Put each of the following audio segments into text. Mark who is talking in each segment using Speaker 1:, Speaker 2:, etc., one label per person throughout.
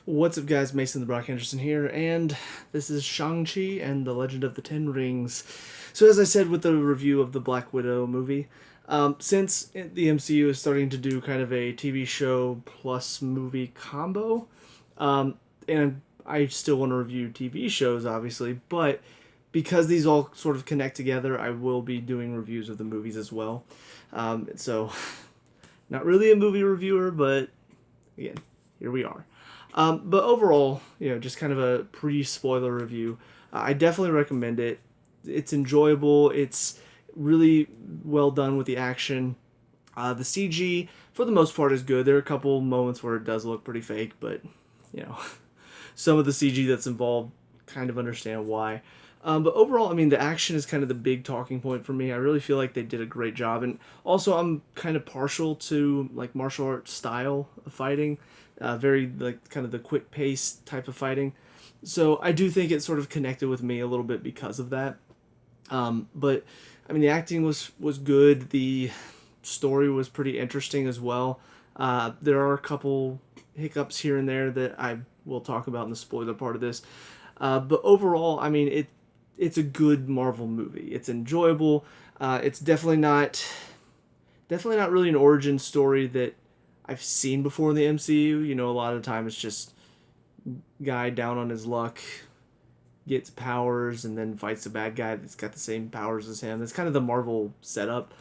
Speaker 1: What's up, guys? Mason the Brock Henderson here, and this is Shang-Chi and the Legend of the Ten Rings. So, as I said with the review of the Black Widow movie, since the MCU is starting to do kind of a TV show plus movie combo, and I still want to review TV shows, obviously, but because these all sort of connect together, I will be doing reviews of the movies as well. So, not really a movie reviewer, but again, here we are. But overall, just kind of a pre-spoiler review. I definitely recommend it. It's enjoyable. It's really well done with the action. The CG, for the most part, is good. There are a couple moments where it does look pretty fake, but you know, some of the CG that's involved, kind of understand why. But overall, I mean, the action is kind of the big talking point for me. I really feel like they did a great job, and also I'm kind of partial to like martial arts style of fighting, very like kind of the quick pace type of fighting. So I do think it sort of connected with me a little bit because of that. But I mean, the acting was good. The story was pretty interesting as well. There are a couple hiccups here and there that I will talk about in the spoiler part of this. But overall, I mean, it's a good Marvel movie. It's enjoyable. It's definitely not really an origin story that I've seen before in the MCU. You know, a lot of the time it's just guy down on his luck, gets powers, and then fights a bad guy that's got the same powers as him. It's kind of the Marvel setup.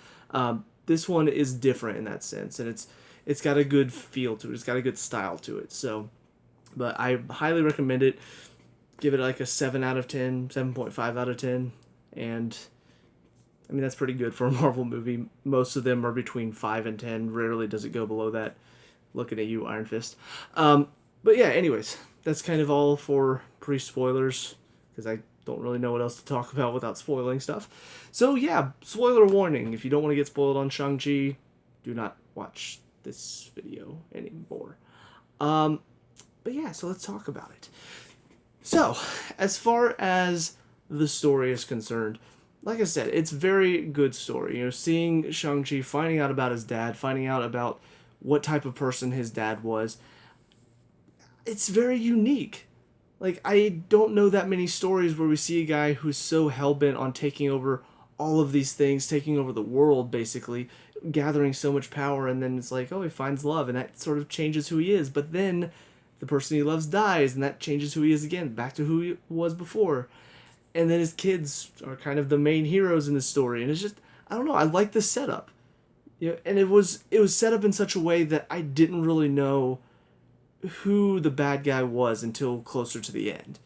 Speaker 1: This one is different in that sense, and it's got a good feel to it. It's got a good style to it. So, but I highly recommend it. Give it like a 7 out of 10, 7.5 out of 10, and I mean that's pretty good for a Marvel movie. Most of them are between 5 and 10. Rarely does it go below that. Looking at you, Iron Fist. But yeah, anyways, that's kind of all for pre-spoilers because I don't really know what else to talk about without spoiling stuff. So yeah, spoiler warning. If you don't want to get spoiled on Shang-Chi, do not watch this video anymore. But yeah, so let's talk about it. So, as far as the story is concerned, like I said, it's very good story. You know, seeing Shang-Chi, finding out about his dad, finding out about what type of person his dad was, it's very unique. Like, I don't know that many stories where we see a guy who's so hell-bent on taking over all of these things, taking over the world, basically, gathering so much power, and then it's like, oh, he finds love, and that sort of changes who he is. But then the person he loves dies, and that changes who he is again, back to who he was before. And then his kids are kind of the main heroes in the story, and it's just, I don't know, I like the setup. And it was set up in such a way that I didn't really know who the bad guy was until closer to the end.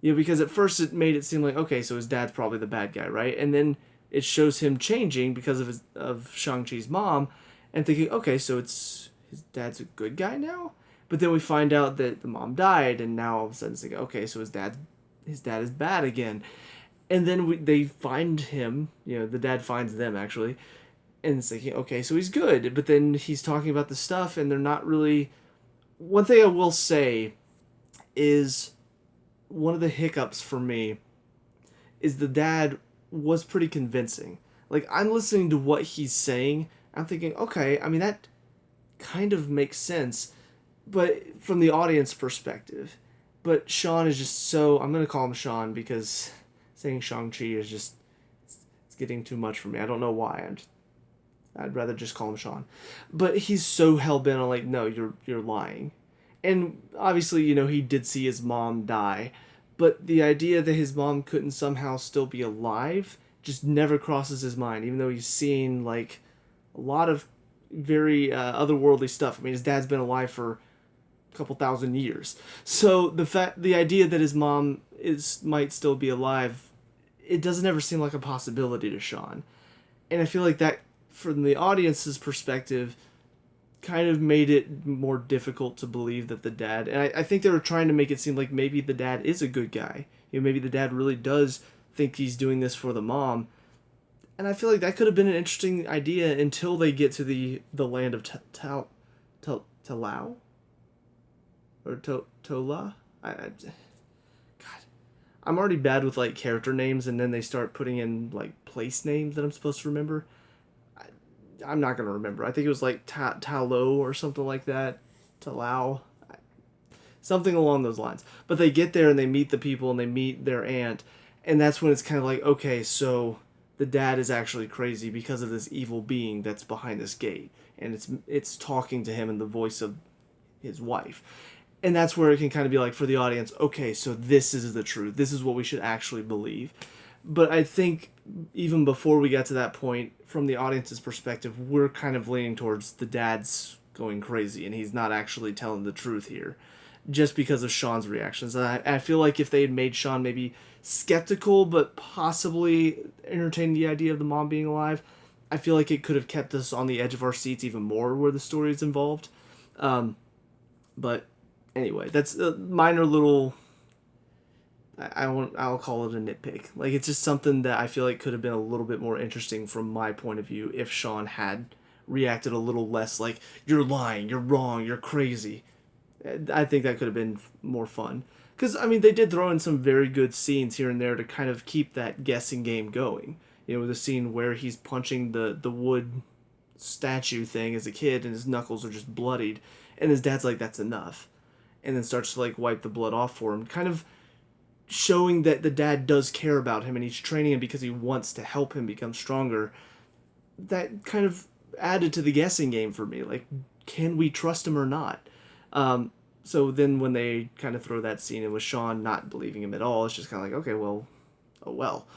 Speaker 1: Because at first it made it seem like, okay, so his dad's probably the bad guy, right? And then it shows him changing because of Shang-Chi's mom, and thinking, okay, so it's his dad's a good guy now. But then we find out that the mom died, and now all of a sudden it's like, okay, so his dad is bad again. And then they find him. The dad finds them actually, and it's like, okay, so he's good. But then he's talking about the stuff, and they're not really. One thing I will say is one of the hiccups for me is the dad was pretty convincing. Like, I'm listening to what he's saying. I'm thinking, okay, I mean, that kind of makes sense, but from the audience perspective. But Sean is just so. I'm going to call him Sean because saying Shang-Chi is just. It's getting too much for me. I don't know why. I'd rather just call him Sean. But he's so hell bent on, like, no, you're lying. And obviously, he did see his mom die. But the idea that his mom couldn't somehow still be alive just never crosses his mind, even though he's seen, like, a lot of very otherworldly stuff. I mean, his dad's been alive for a couple thousand years. So the idea that his mom might still be alive, it doesn't ever seem like a possibility to Sean. And I feel like that, from the audience's perspective, kind of made it more difficult to believe that the dad. And I think they were trying to make it seem like maybe the dad is a good guy. Maybe the dad really does think he's doing this for the mom. And I feel like that could have been an interesting idea until they get to the land of Talao or Tola. God, I'm already bad with like character names, and then they start putting in like place names that I'm supposed to remember. I'm not gonna remember. I think it was like Talo or something like that. Talao. something along those lines. But they get there and they meet the people and they meet their aunt, and that's when it's kind of like, okay, so the dad is actually crazy because of this evil being that's behind this gate, and it's talking to him in the voice of his wife. And that's where it can kind of be like, for the audience, okay, so this is the truth. This is what we should actually believe. But I think even before we got to that point, from the audience's perspective, we're kind of leaning towards the dad's going crazy and he's not actually telling the truth here, just because of Sean's reactions. And I feel like if they had made Sean maybe skeptical but possibly entertained the idea of the mom being alive, I feel like it could have kept us on the edge of our seats even more where the story is involved. But anyway, that's a minor little. I'll call it a nitpick. Like, it's just something that I feel like could have been a little bit more interesting from my point of view if Sean had reacted a little less like, you're lying, you're wrong, you're crazy. I think that could have been more fun. Because, I mean, they did throw in some very good scenes here and there to kind of keep that guessing game going. You know, with the scene where he's punching the wood statue thing as a kid and his knuckles are just bloodied. And his dad's like, that's enough. And then starts to, like, wipe the blood off for him. Kind of showing that the dad does care about him and he's training him because he wants to help him become stronger. That kind of added to the guessing game for me. Like, can we trust him or not? So then when they kind of throw that scene in with Sean not believing him at all, it's just kind of like, okay, well, oh well.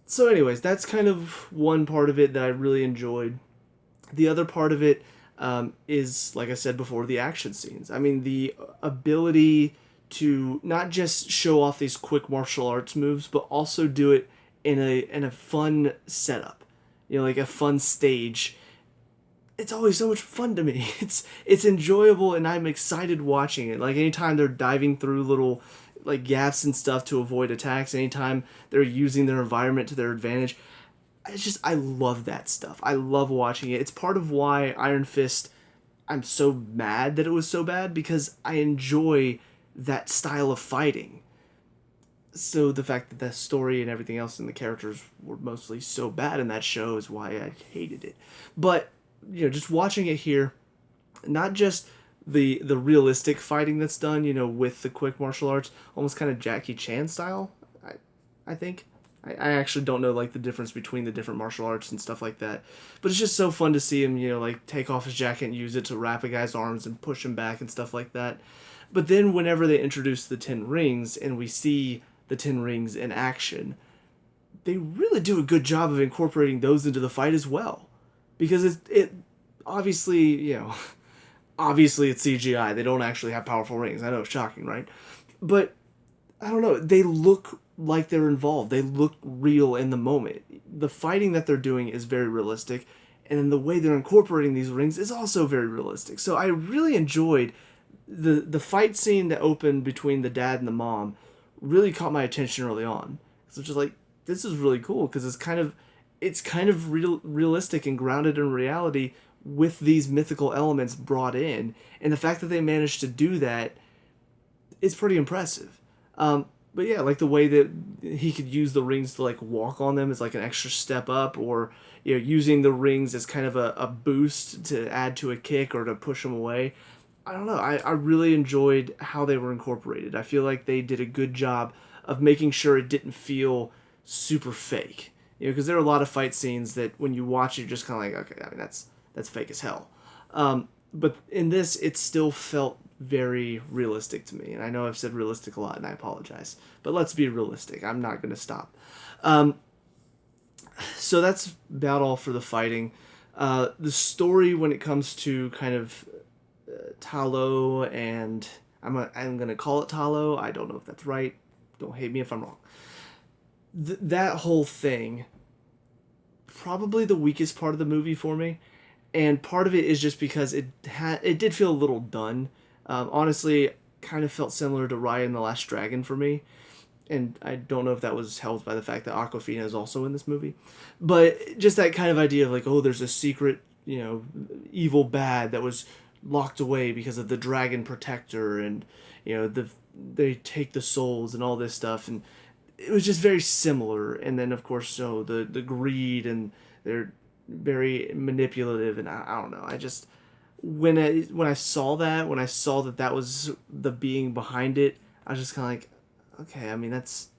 Speaker 1: So anyways, that's kind of one part of it that I really enjoyed. The other part of it is, like I said before, the action scenes. I mean, the ability to not just show off these quick martial arts moves, but also do it in a fun setup. You know, like a fun stage. It's always so much fun to me. It's enjoyable and I'm excited watching it. Like anytime they're diving through little like gaps and stuff to avoid attacks, anytime they're using their environment to their advantage, I love that stuff. I love watching it. It's part of why Iron Fist, I'm so mad that it was so bad, because I enjoy that style of fighting. So the fact that the story and everything else and the characters were mostly so bad in that show is why I hated it. But you know, just watching it here, not just the realistic fighting that's done, you know, with the quick martial arts, almost kind of Jackie Chan style. I think. I actually don't know like the difference between the different martial arts and stuff like that, but it's just so fun to see him, you know, like take off his jacket and use it to wrap a guy's arms and push him back and stuff like that. But then whenever they introduce the 10 rings and we see the 10 rings in action, they really do a good job of incorporating those into the fight as well. Because it obviously, you know, obviously it's CGI. They don't actually have powerful rings. I know it's shocking, right? But I don't know, they look like they're involved. They look real in the moment. The fighting that they're doing is very realistic, and then the way they're incorporating these rings is also very realistic. So I really enjoyed the fight scene that opened between the dad and the mom. Really caught my attention early on. So just like, this is really cool because it's kind of realistic and grounded in reality with these mythical elements brought in, and the fact that they managed to do that is pretty impressive. But yeah, like the way that he could use the rings to like walk on them as like an extra step up, or you know, using the rings as kind of a boost to add to a kick or to push them away. I don't know. I really enjoyed how they were incorporated. I feel like they did a good job of making sure it didn't feel super fake. You know, because there are a lot of fight scenes that when you watch it, you're just kind of like, okay, I mean that's fake as hell. But in this, it still felt very realistic to me. And I know I've said realistic a lot, and I apologize. But let's be realistic. I'm not going to stop. So that's about all for the fighting. The story, when it comes to kind of Talo, and I'm going to call it Talo. I don't know if that's right. Don't hate me if I'm wrong. That whole thing, probably the weakest part of the movie for me. And part of it is just because it did feel a little done. Honestly, kind of felt similar to Raya and the Last Dragon for me. And I don't know if that was helped by the fact that Aquafina is also in this movie. But just that kind of idea of like, oh, there's a secret, you know, evil bad that was locked away because of the dragon protector, and, you know, they take the souls and all this stuff. And it was just very similar. And then, of course, so the greed, and they're very manipulative, and I don't know. when I saw that, that was the being behind it, I was just kind of like, okay, I mean that's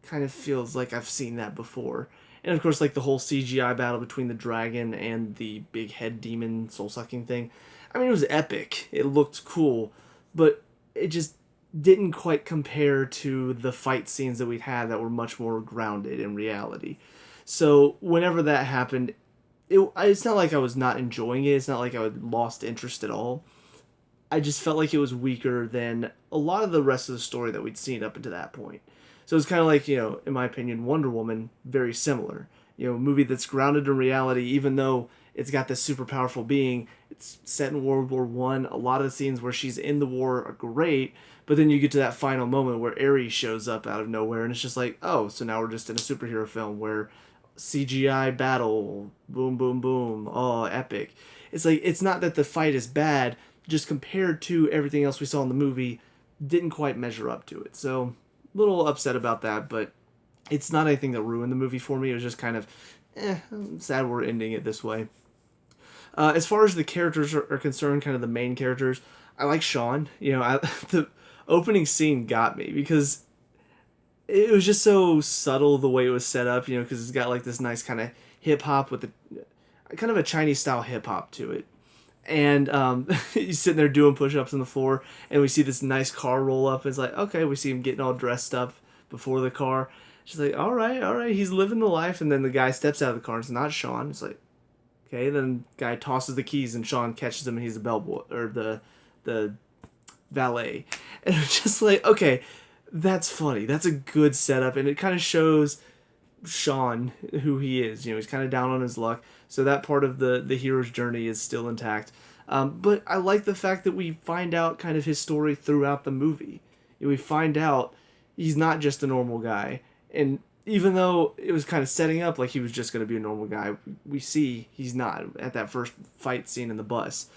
Speaker 1: kind of feels like I've seen that before. And of course, like the whole CGI battle between the dragon and the big head demon soul sucking thing. I mean, it was epic. It looked cool, but it just didn't quite compare to the fight scenes that we'd had that were much more grounded in reality. So whenever that happened, it's not like I was not enjoying it. It's not like I had lost interest at all. I just felt like it was weaker than a lot of the rest of the story that we'd seen up until that point. So it's kind of like, in my opinion, Wonder Woman, very similar. A movie that's grounded in reality, even though it's got this super powerful being. It's set in World War One. A lot of the scenes where she's in the war are great, but then you get to that final moment where Ares shows up out of nowhere, and it's just like, oh, so now we're just in a superhero film where CGI battle, boom, boom, boom, oh, epic. It's like, it's not that the fight is bad, just compared to everything else we saw in the movie, didn't quite measure up to it. So, a little upset about that, but it's not anything that ruined the movie for me. It was just kind of, I'm sad we're ending it this way. As far as the characters are concerned, kind of the main characters, I like Sean. The opening scene got me because it was just so subtle the way it was set up, because it's got like this nice kind of hip hop with a kind of a Chinese style hip hop to it. And he's sitting there doing push ups on the floor, and we see this nice car roll up. It's like, okay, we see him getting all dressed up before the car. She's like, all right, he's living the life. And then the guy steps out of the car, and it's not Sean. It's like, okay, then the guy tosses the keys, and Sean catches him, and he's the bellboy, or the valet. And it's just like, okay, that's funny. That's a good setup, and it kind of shows Sean who he is. He's kind of down on his luck, so that part of the hero's journey is still intact. But I like the fact that we find out kind of his story throughout the movie. We find out he's not just a normal guy, and even though it was kind of setting up like he was just going to be a normal guy, we see he's not at that first fight scene in the bus.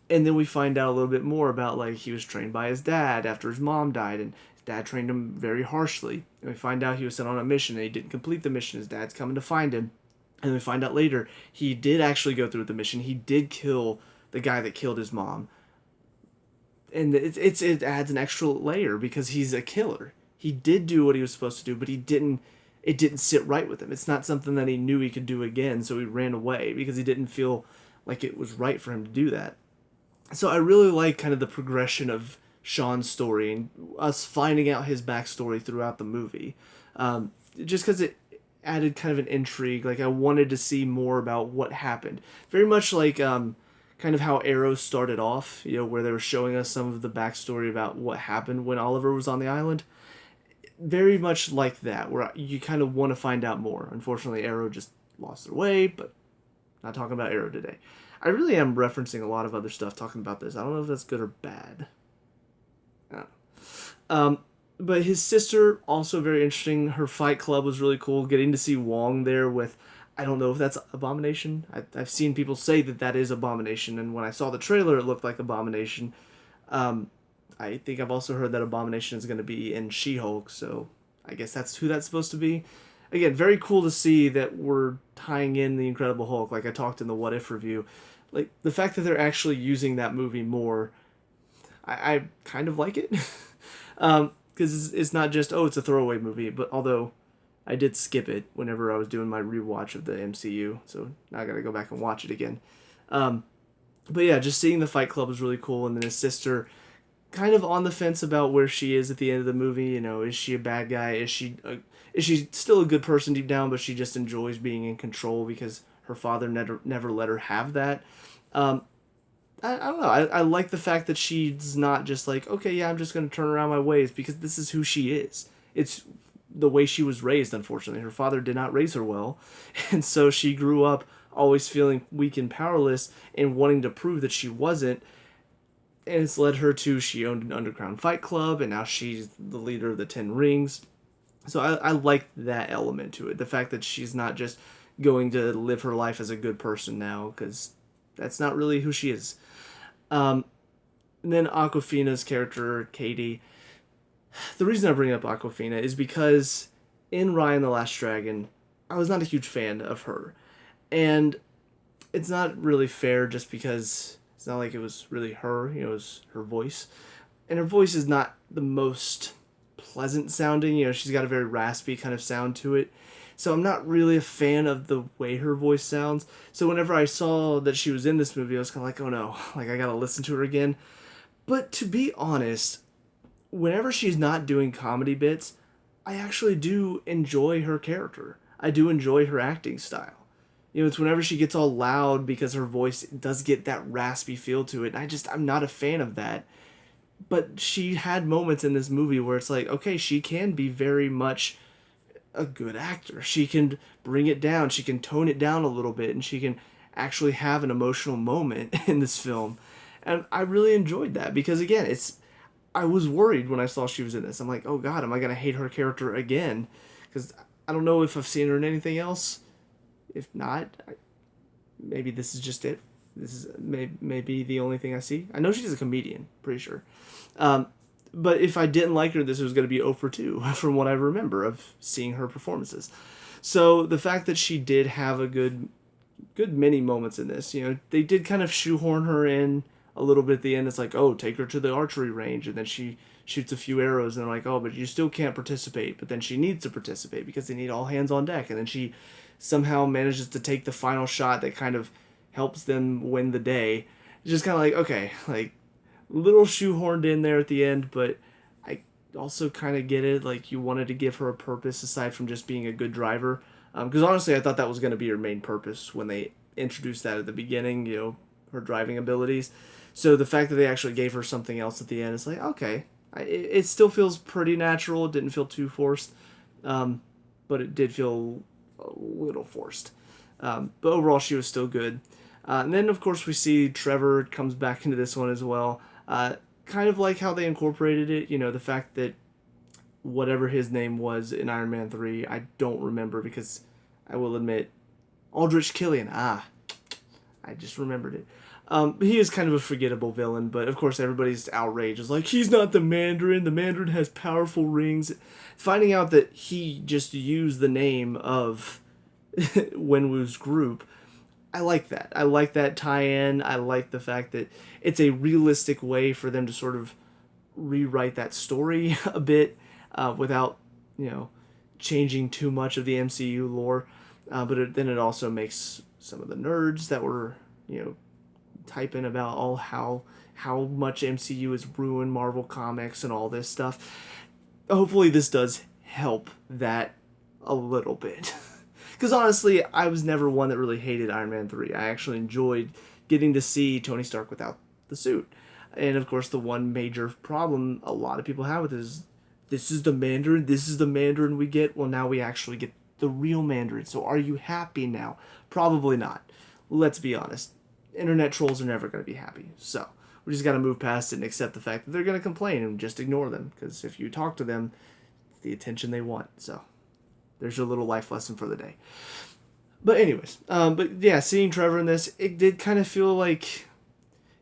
Speaker 1: And then we find out a little bit more about like he was trained by his dad after his mom died, and his dad trained him very harshly. And we find out he was sent on a mission and he didn't complete the mission. His dad's coming to find him. And we find out later he did actually go through with the mission. He did kill the guy that killed his mom. And it adds an extra layer because he's a killer. He did do what he was supposed to do, but it didn't sit right with him. It's not something that he knew he could do again, so he ran away because he didn't feel like it was right for him to do that. So I really like kind of the progression of Sean's story and us finding out his backstory throughout the movie. Just because it added kind of an intrigue. Like I wanted to see more about what happened. Very much like kind of how Arrow started off, where they were showing us some of the backstory about what happened when Oliver was on the island. Very much like that, where you kind of want to find out more. Unfortunately, Arrow just lost their way, but not talking about Arrow today. I really am referencing a lot of other stuff talking about this. I don't know if that's good or bad. But his sister, also very interesting. Her fight club was really cool. Getting to see Wong there with, I don't know if that's Abomination. I've seen people say that is Abomination, and when I saw the trailer, it looked like Abomination. I think I've also heard that Abomination is going to be in She-Hulk, so I guess that's who that's supposed to be. Again, very cool to see that we're tying in the Incredible Hulk, like I talked in the What If review. Like, the fact that they're actually using that movie more, I kind of like it. Because it's not just, oh, it's a throwaway movie, but although I did skip it whenever I was doing my rewatch of the MCU, so now I gotta go back and watch it again. But yeah, just seeing the Fight Club was really cool, and then his sister kind of on the fence about where she is at the end of the movie. Is she a bad guy? Is she still a good person deep down, but she just enjoys being in control because her father never let her have that? I don't know. I like the fact that she's not just like, okay, yeah, I'm just going to turn around my ways because this is who she is. It's the way she was raised, unfortunately. Her father did not raise her well, and so she grew up always feeling weak and powerless and wanting to prove that she wasn't. And it's led her to, she owned an underground fight club, and now she's the leader of the Ten Rings. So I like that element to it. The fact that she's not just going to live her life as a good person now, because that's not really who she is. And then Aquafina's character, Katie. The reason I bring up Aquafina is because in Raya and the Last Dragon, I was not a huge fan of her. And it's not really fair just because It's not like it was really her, it was her voice. And her voice is not the most pleasant sounding, she's got a very raspy kind of sound to it. So I'm not really a fan of the way her voice sounds. So whenever I saw that she was in this movie, I was kind of like, oh no, like I gotta listen to her again. But to be honest, whenever she's not doing comedy bits, I actually do enjoy her character. I do enjoy her acting style. It's whenever she gets all loud because her voice does get that raspy feel to it. I'm not a fan of that. But she had moments in this movie where it's like, okay, she can be very much a good actor. She can bring it down. She can tone it down a little bit, and she can actually have an emotional moment in this film. And I really enjoyed that because again, I was worried when I saw she was in this. I'm like, oh God, am I gonna hate her character again? Because I don't know if I've seen her in anything else. If not, maybe this is just it. This is maybe the only thing I see. I know she's a comedian, pretty sure. Um, but if I didn't like her, this was going to be 0 for 2 from what I remember of seeing her performances. So the fact that she did have a good many moments in this, they did kind of shoehorn her in a little bit at the end. It's like, oh, take her to the archery range, and then she shoots a few arrows, and they're like, oh, but you still can't participate. But then she needs to participate because they need all hands on deck, and then she somehow manages to take the final shot that kind of helps them win the day. It's just kind of like, okay, like little shoehorned in there at the end, but I also kind of get it. Like you wanted to give her a purpose aside from just being a good driver. Because honestly, I thought that was going to be her main purpose when they introduced that at the beginning, her driving abilities. So the fact that they actually gave her something else at the end is like, okay. It still feels pretty natural. It didn't feel too forced, but it did feel a little forced. But overall, she was still good. And then, of course, we see Trevor comes back into this one as well. Kind of like how they incorporated it, the fact that whatever his name was in Iron Man 3, I don't remember because I will admit, Aldrich Killian. I just remembered it. He is kind of a forgettable villain, but of course everybody's outraged. It's like, he's not the Mandarin. The Mandarin has powerful rings. Finding out that he just used the name of Wenwu's group, I like that. I like that tie-in. I like the fact that it's a realistic way for them to sort of rewrite that story a bit without, changing too much of the MCU lore. But then it also makes some of the nerds that were, typing about all how much MCU has ruined Marvel Comics and all this stuff. Hopefully this does help that a little bit. Because honestly, I was never one that really hated Iron Man 3. I actually enjoyed getting to see Tony Stark without the suit. And of course, the one major problem a lot of people have with it is, this is the Mandarin we get. Well, now we actually get the real Mandarin. So are you happy now? Probably not. Let's be honest. Internet trolls are never going to be happy. So we just got to move past it and accept the fact that they're going to complain and just ignore them. Because if you talk to them, it's the attention they want. So there's your little life lesson for the day. But anyways, but yeah, seeing Trevor in this, it did kind of feel like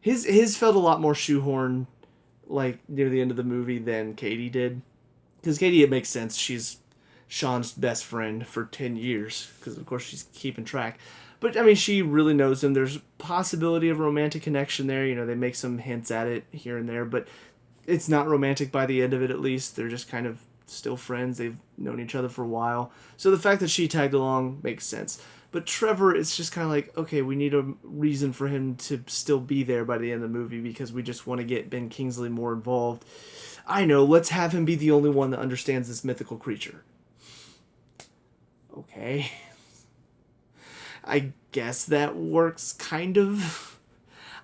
Speaker 1: his felt a lot more shoehorned, like near the end of the movie than Katie did. Because Katie, it makes sense. She's Sean's best friend for 10 years. Because of course she's keeping track. But I mean, she really knows him. There's possibility of romantic connection there. They make some hints at it here and there, but it's not romantic by the end of it. At least they're just kind of still friends. They've known each other for a while. So the fact that she tagged along makes sense. But Trevor, it's just kind of like, okay, we need a reason for him to still be there by the end of the movie because we just want to get Ben Kingsley more involved. I know, let's have him be the only one that understands this mythical creature. Okay. I guess that works, kind of.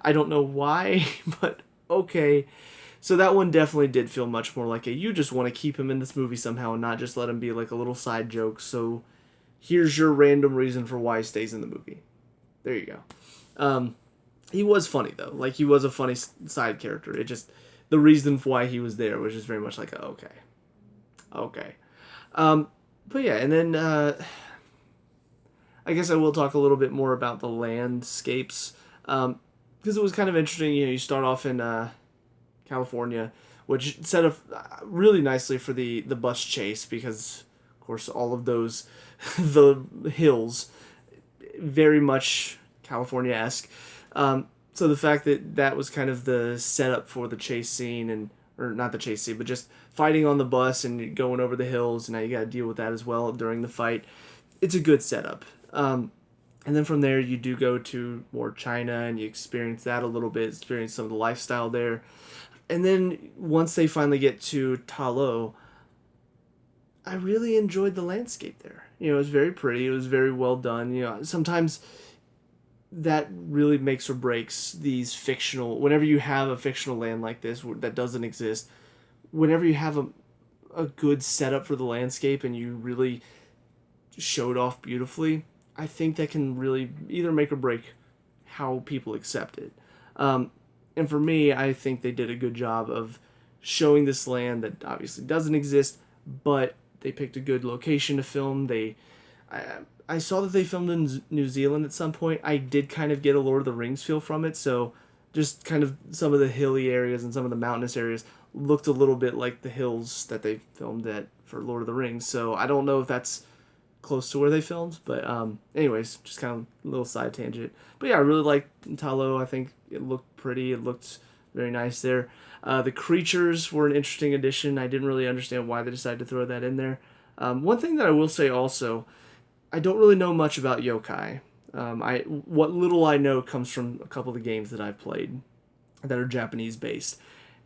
Speaker 1: I don't know why, but okay. So that one definitely did feel much more like you just want to keep him in this movie somehow and not just let him be like a little side joke. So here's your random reason for why he stays in the movie. There you go. He was funny, though. Like, he was a funny side character. It just, the reason for why he was there was just very much like, okay. But yeah, and then, I guess I will talk a little bit more about the landscapes. Because it was kind of interesting, you start off in California, which set up really nicely for the bus chase because, of course, all of those, the hills, very much California-esque. So the fact that that was kind of the setup for the chase scene, and or not the chase scene, but just fighting on the bus and going over the hills, and now you got to deal with that as well during the fight. It's a good setup. And then from there, you do go to more China, and you experience that a little bit, experience some of the lifestyle there. And then once they finally get to Talo, I really enjoyed the landscape there. It was very pretty. It was very well done. Sometimes that really makes or breaks these fictional. Whenever you have a fictional land like this that doesn't exist, whenever you have a good setup for the landscape and you really show it off beautifully, I think that can really either make or break how people accept it. Um, and for me, I think they did a good job of showing this land that obviously doesn't exist, but they picked a good location to film. I, I saw that they filmed in New Zealand at some point. I did kind of get a Lord of the Rings feel from it, so just kind of some of the hilly areas and some of the mountainous areas looked a little bit like the hills that they filmed at for Lord of the Rings. So I don't know if that's close to where they filmed, but anyways, just kind of a little side tangent. But yeah, I really liked Talo. I think it looked pretty. It looked very nice there. The creatures were an interesting addition. I didn't really understand why they decided to throw that in there. One thing that I will say also, I don't really know much about yokai. What little I know comes from a couple of the games that I've played that are Japanese based.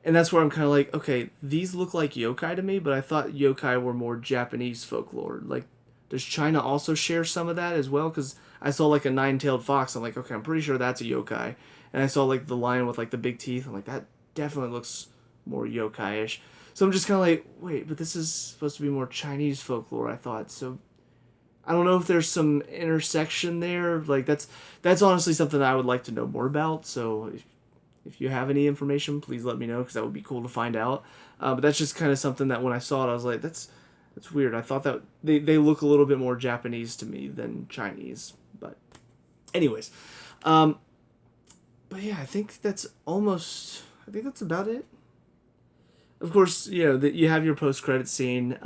Speaker 1: And that's where I'm kind of like, okay, these look like yokai to me, but I thought yokai were more Japanese folklore. Like, does China also share some of that as well? Because I saw like a nine-tailed fox. I'm like, okay, I'm pretty sure that's a yokai. And I saw like the lion with like the big teeth. I'm like, that definitely looks more yokai-ish. So I'm just kind of like, wait, but this is supposed to be more Chinese folklore, I thought. So I don't know if there's some intersection there. Like that's honestly something that I would like to know more about. So if you have any information, please let me know because that would be cool to find out. But that's just kind of something that when I saw it, I was like, that's weird. I thought that they look a little bit more Japanese to me than Chinese. But anyways, um, but yeah, I think that's almost. I think that's about it. Of course, that you have your post credit scene.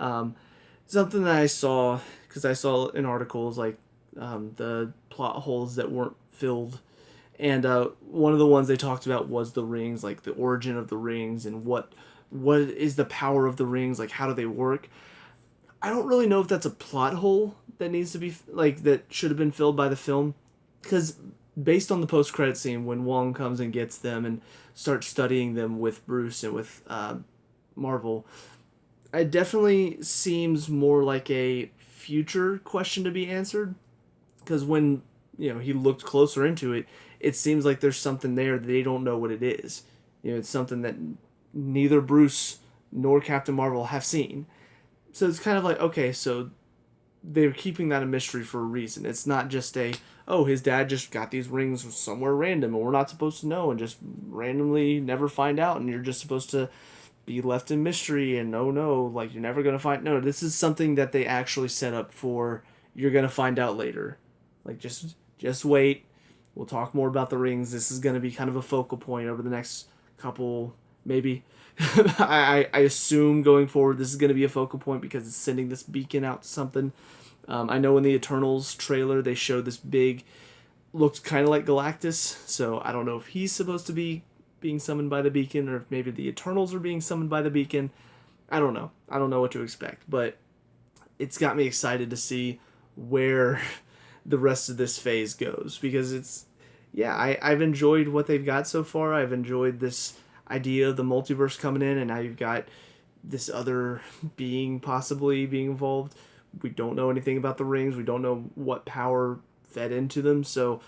Speaker 1: Something that I saw because I saw in articles like the plot holes that weren't filled, and one of the ones they talked about was the rings, like the origin of the rings and what is the power of the rings, like how do they work. I don't really know if that's a plot hole that needs to be like that should have been filled by the film, because based on the post credit scene when Wong comes and gets them and starts studying them with Bruce and with Marvel, it definitely seems more like a future question to be answered. Because when he looked closer into it, it seems like there's something there that they don't know what it is. It's something that neither Bruce nor Captain Marvel have seen. So it's kind of like, okay, so they're keeping that a mystery for a reason. It's not just oh, his dad just got these rings somewhere random and we're not supposed to know and just randomly never find out and you're just supposed to be left in mystery and oh no, like you're never gonna find. No, this is something that they actually set up for. You're gonna find out later. Like just wait. We'll talk more about the rings. This is gonna be kind of a focal point over the next couple, maybe. I assume going forward this is going to be a focal point because it's sending this beacon out to something. I know in the Eternals trailer they showed this big, looked kind of like Galactus, so I don't know if he's supposed to be being summoned by the beacon or if maybe the Eternals are being summoned by the beacon. I don't know. I don't know what to expect, but it's got me excited to see where the rest of this phase goes because I've enjoyed what they've got so far. I've enjoyed this idea of the multiverse coming in, and now you've got this other being possibly being involved. We don't know anything about the rings. We don't know what power fed into them, so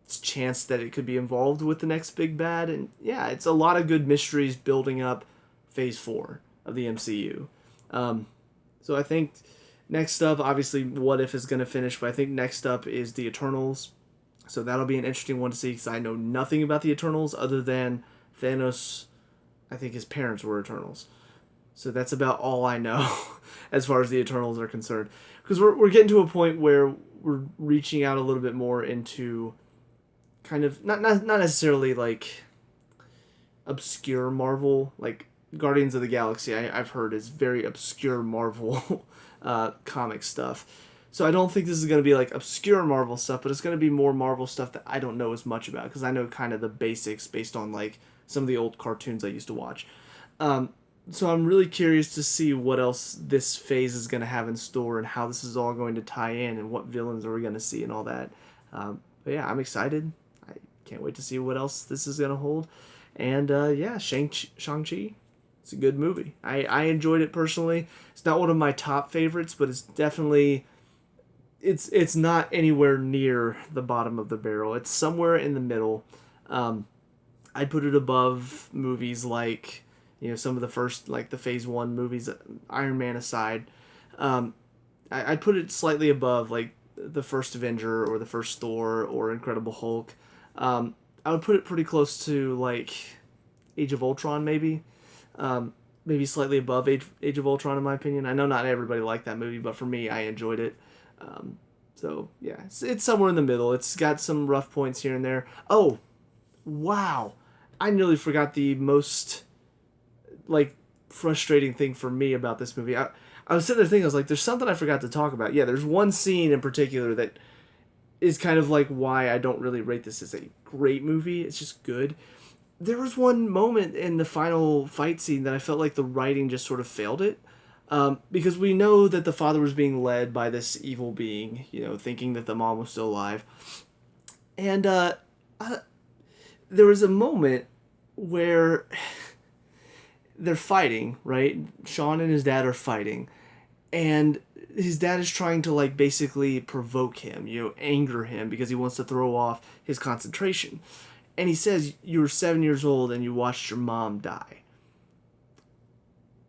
Speaker 1: it's a chance that it could be involved with the next big bad. And yeah, it's a lot of good mysteries building up phase 4 of the MCU. So I think next up, obviously, What If is going to finish, but I think next up is the Eternals. So that'll be an interesting one to see because I know nothing about the Eternals other than Thanos, I think his parents were Eternals. So that's about all I know as far as the Eternals are concerned. Because we're getting to a point where we're reaching out a little bit more into kind of, not necessarily like obscure Marvel, like Guardians of the Galaxy, I've heard is very obscure Marvel comic stuff. So I don't think this is going to be like obscure Marvel stuff, but it's going to be more Marvel stuff that I don't know as much about because I know kind of the basics based on like some of the old cartoons I used to watch. Um, so I'm really curious to see what else this phase is going to have in store and how this is all going to tie in and what villains are we going to see and all that. But yeah, I'm excited. I can't wait to see what else this is going to hold. And yeah, Shang-Chi, it's a good movie. I enjoyed it personally. It's not one of my top favorites, but it's definitely it's not anywhere near the bottom of the barrel. It's somewhere in the middle. Um, I'd put it above movies like some of the first like the Phase One movies, Iron Man aside. Um, I'd put it slightly above like the first Avenger or the first Thor or Incredible Hulk. I would put it pretty close to like Age of Ultron maybe. Maybe slightly above Age of Ultron in my opinion. I know not everybody liked that movie, but for me, I enjoyed it. Um, so yeah, it's somewhere in the middle. It's got some rough points here and there. Oh, wow. I nearly forgot the most like frustrating thing for me about this movie. I was sitting there thinking, I was like, there's something I forgot to talk about. Yeah, there's one scene in particular that is kind of like why I don't really rate this as a great movie. It's just good. There was one moment in the final fight scene that I felt like the writing just sort of failed it. Because we know that the father was being led by this evil being, thinking that the mom was still alive. And uh, there was a moment where they're fighting, right? Sean and his dad are fighting, and his dad is trying to like basically provoke him, anger him because he wants to throw off his concentration. And he says, "You were 7 years old and you watched your mom die."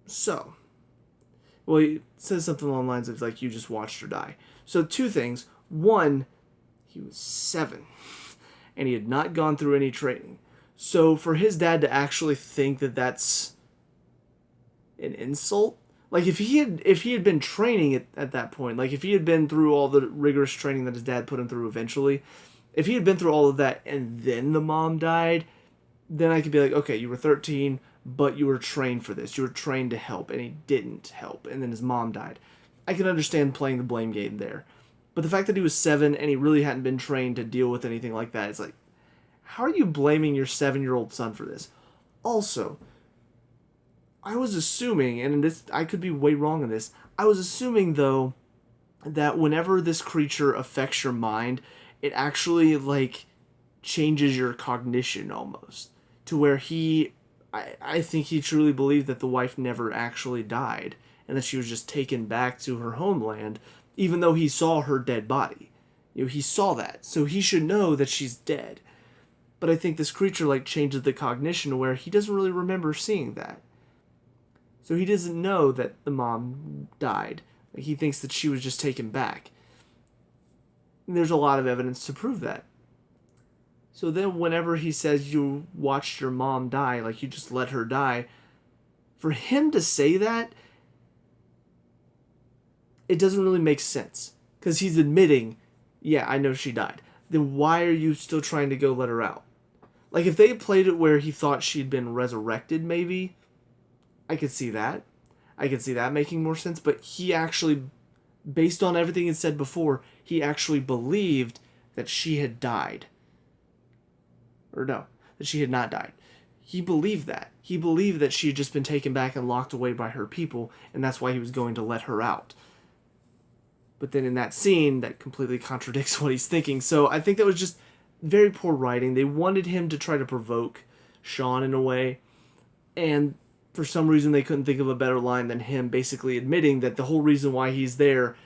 Speaker 1: So, well, he says something along the lines of like, "You just watched her die." So two things. One, he was 7, and he had not gone through any training. So for his dad to actually think that that's an insult, like if he had been training at that point, like if he had been through all the rigorous training that his dad put him through eventually, if he had been through all of that and then the mom died, then I could be like, okay, you were 13, but you were trained for this. You were trained to help, and he didn't help, and then his mom died. I can understand playing the blame game there. But the fact that he was 7 and he really hadn't been trained to deal with anything like that, it's like, how are you blaming your 7-year-old son for this? Also, I was assuming, and this I could be way wrong in this, I was assuming though that whenever this creature affects your mind, it actually like changes your cognition almost to where I think he truly believed that the wife never actually died and that she was just taken back to her homeland even though he saw her dead body. He saw that, so he should know that she's dead. But I think this creature like changes the cognition to where he doesn't really remember seeing that. So he doesn't know that the mom died. Like, he thinks that she was just taken back. And there's a lot of evidence to prove that. So then whenever he says you watched your mom die, like you just let her die, for him to say that, it doesn't really make sense. Because he's admitting, yeah, I know she died. Then why are you still trying to go let her out? Like if they played it where he thought she'd been resurrected maybe, I could see that. I could see that making more sense, but he actually, based on everything he said before, he actually believed that she had died. Or no, that she had not died. He believed that. He believed that she had just been taken back and locked away by her people, and that's why he was going to let her out. But then in that scene, that completely contradicts what he's thinking. So I think that was just very poor writing. They wanted him to try to provoke Sean in a way, and for some reason they couldn't think of a better line than him basically admitting that the whole reason why he's there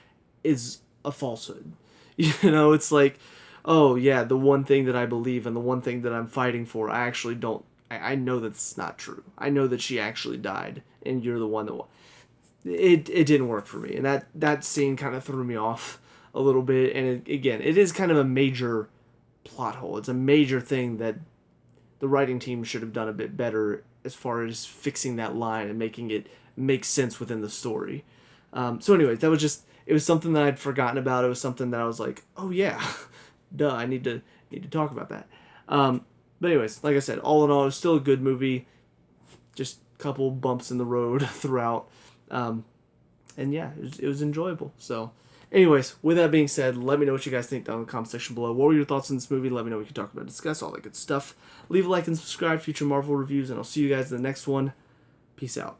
Speaker 1: is a falsehood. It's like, oh yeah, the one thing that I believe and the one thing that I'm fighting for, I actually don't. I know that's not true. I know that she actually died, and you're the one that. It didn't work for me, and that scene kind of threw me off a little bit. And it is kind of a major plot hole. It's a major thing that the writing team should have done a bit better as far as fixing that line and making it make sense within the story. So anyways, it was something that I'd forgotten about. It was something that I was like, oh yeah, duh, I need to talk about that. But anyways, like I said, all in all, it was still a good movie. Just a couple bumps in the road throughout. And yeah, it was enjoyable. So Anyways, with that being said, let me know what you guys think down in the comment section below. What were your thoughts on this movie? Let me know what we can talk about, discuss, all that good stuff. Leave a like and subscribe, future Marvel reviews, and I'll see you guys in the next one. Peace out.